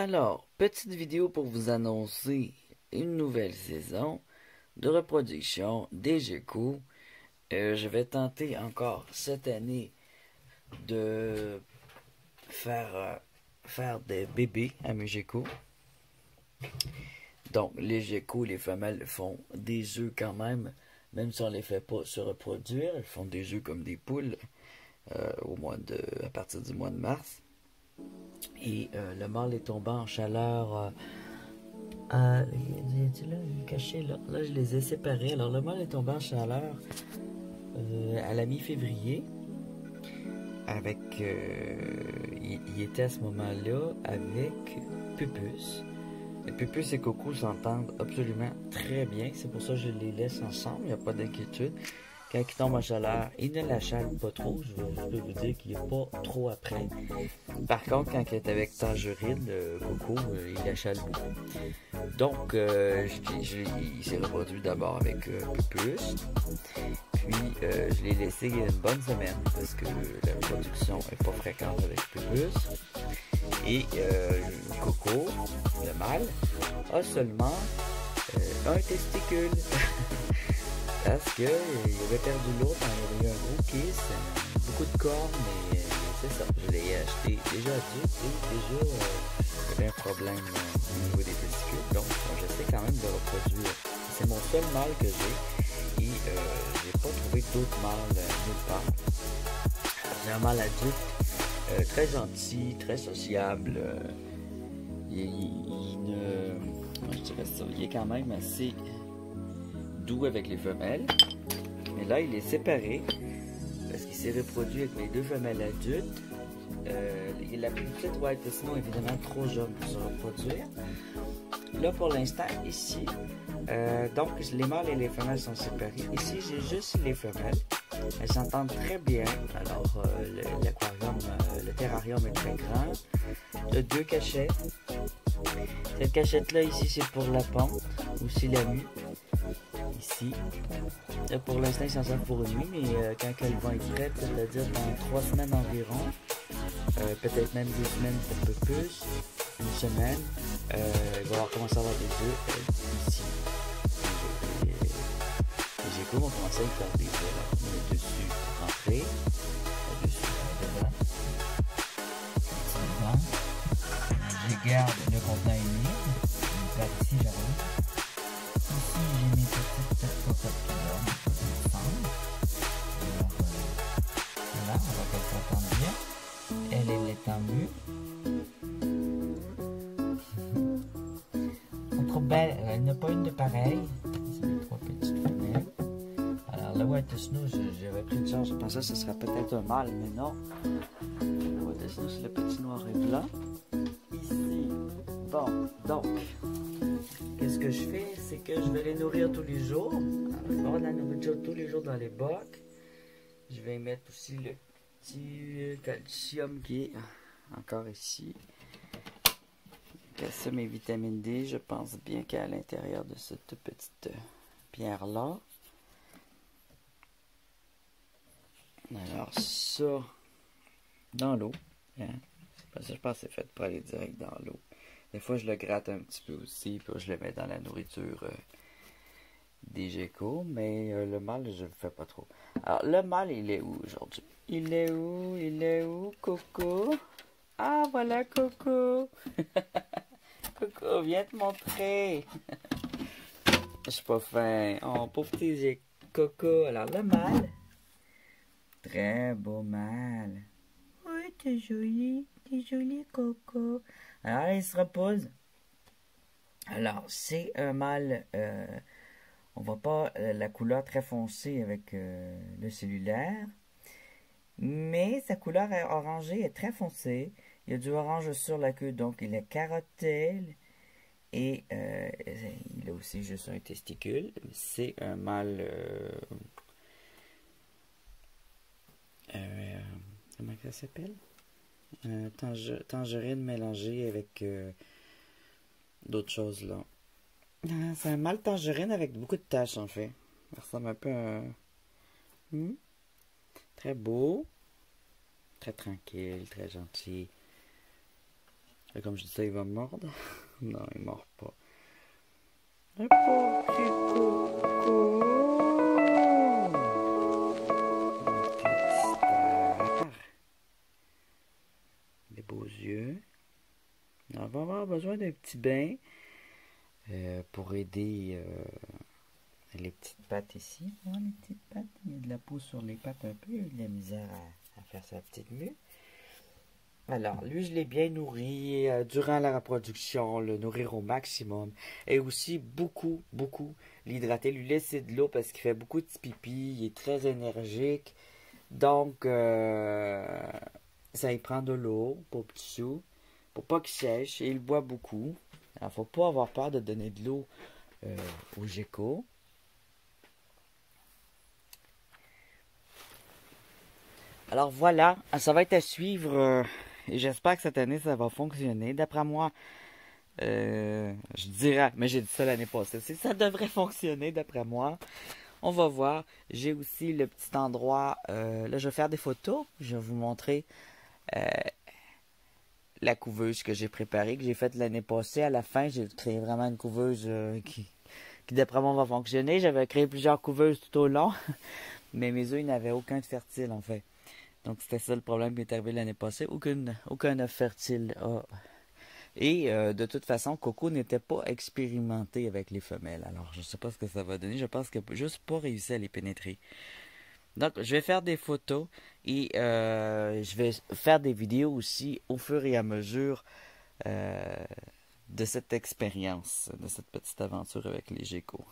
Alors, petite vidéo pour vous annoncer une nouvelle saison de reproduction des geckos. Je vais tenter encore cette année de faire des bébés à mes geckos. Donc, les geckos, les femelles font des œufs quand même si on les fait pas se reproduire. Elles font des œufs comme des poules à partir du mois de mars. Et le mâle est tombé en chaleur. Caché là. Là, je les ai séparés. Alors, le mâle est tombé en chaleur à la mi-février. Il était à ce moment-là avec Pupus. Et Pupus et Coco s'entendent absolument très bien. C'est pour ça que je les laisse ensemble. Il n'y a pas d'inquiétude. Quand il tombe en chaleur, il ne la chale pas trop. Je peux vous dire qu'il n'est pas trop après. Par contre, quand il est avec Tangerine, Coco, il la chale beaucoup. Donc, il s'est reproduit d'abord avec Pupus. Puis, je l'ai laissé une bonne semaine parce que la reproduction n'est pas fréquente avec Pupus. Et Coco, le mâle, a seulement un testicule. Parce qu'il avait perdu l'autre, il y avait eu un gros kiss, beaucoup de cornes, et c'est ça. Je l'ai acheté déjà adulte et déjà il y avait un problème au niveau des testicules. Donc j'essaie quand même de reproduire. C'est mon seul mâle que j'ai et j'ai pas trouvé d'autres mâles nulle part. J'ai un mâle adulte, très gentil, très sociable. Il est quand même assez doux avec les femelles, mais là il est séparé parce qu'il s'est reproduit avec les deux femelles adultes. La plus petite White Snow est évidemment trop jeune pour se reproduire. Là pour l'instant ici, donc les mâles et les femelles sont séparés. Ici j'ai juste les femelles, elles s'entendent très bien. Alors l'aquarium, le terrarium est très grand. Il y a deux cachettes. Cette cachette là ici c'est pour la ponte, aussi la mue. Ici. Là, pour l'instant, ils s'en servent pour une nuit, mais quand elles vont être prêtes, c'est-à-dire dans 3 semaines environ, peut-être même 2 semaines pour peu plus, une semaine, il va y avoir commencé à avoir des œufs ici. Les geckos vont commencer à faire des œufs. Le dessus rentré, le dessus devant. Je garde le contenant humide. Là, ici, j'arrive. Ici, j'ai mes petites cocottes qui dorment, qui descendent. Alors, voilà, on va qu'elle s'entende bien. Elle est en mue. Elles sont trop belles. Elle n'a pas une de pareille. C'est les 3 petites femelles. Alors, le White Snow, j'avais pris une chance. Je pensais que ce serait peut-être un mâle, mais non. Le White Snow, c'est le petit noir et blanc. Ici. Bon, donc. Qu'est-ce que je fais? C'est que je vais les nourrir tous les jours. Alors, je vais avoir de la nourriture tous les jours dans les bocs. Je vais mettre aussi le petit calcium qui est encore ici. Ça, mes vitamines D, je pense bien qu'à l'intérieur de cette petite pierre-là. Alors, ça, dans l'eau. Hein? Je pense que c'est fait pour aller direct dans l'eau. Des fois, je le gratte un petit peu aussi, puis je le mets dans la nourriture des geckos, mais le mâle, je le fais pas trop. Alors, le mâle, il est où aujourd'hui? Il est où? Il est où, Coco? Ah, voilà, Coco! Coco, viens te montrer! Je suis pas fin. Oh, pauvre petit Coco. Alors, le mâle. Très beau mâle. Oui, t'es joli, Coco. Alors, il se repose. Alors, c'est un mâle, on voit pas la couleur très foncée avec le cellulaire, mais sa couleur orangée est très foncée. Il y a du orange sur la queue, donc il est carotté. Et il a aussi juste un testicule. C'est un mâle... comment ça s'appelle? Tangerine mélangée avec d'autres choses là. C'est un mâle tangerine avec beaucoup de taches en fait. Ça ressemble un peu à un... Très beau. Très tranquille, très gentil. Et comme je dis ça, il va me mordre. Non, il ne mord pas. Un pauvre petit coco. Une petite star. Des beaux yeux. On va avoir besoin d'un petit bain pour aider les petites pattes ici. Oh, les petites pattes. Il y a de la peau sur les pattes un peu. Il y a de la misère à faire sa petite mue. Alors, lui, je l'ai bien nourri durant la reproduction, le nourrir au maximum. Et aussi, beaucoup l'hydrater, lui laisser de l'eau parce qu'il fait beaucoup de pipi, il est très énergique. Donc, ça y prend de l'eau pour petit chou, pour pas qu'il sèche, et il boit beaucoup. Alors, faut pas avoir peur de donner de l'eau au gecko. Alors voilà, ça va être à suivre et j'espère que cette année ça va fonctionner. D'après moi, je dirais, mais j'ai dit ça l'année passée, ça devrait fonctionner d'après moi. On va voir. J'ai aussi le petit endroit, là je vais faire des photos, je vais vous montrer la couveuse que j'ai préparée, que j'ai faite l'année passée. À la fin, j'ai créé vraiment une couveuse qui d'après moi va fonctionner. J'avais créé plusieurs couveuses tout au long, mais mes œufs n'avaient aucun de fertile en fait. Donc c'était ça le problème qui est arrivé l'année passée. Aucun œuf fertile. Et de toute façon, Coco n'était pas expérimenté avec les femelles. Alors je ne sais pas ce que ça va donner. Je pense qu'elle n'a juste pas réussi à les pénétrer. Donc je vais faire des photos et je vais faire des vidéos aussi au fur et à mesure de cette expérience, de cette petite aventure avec les geckos.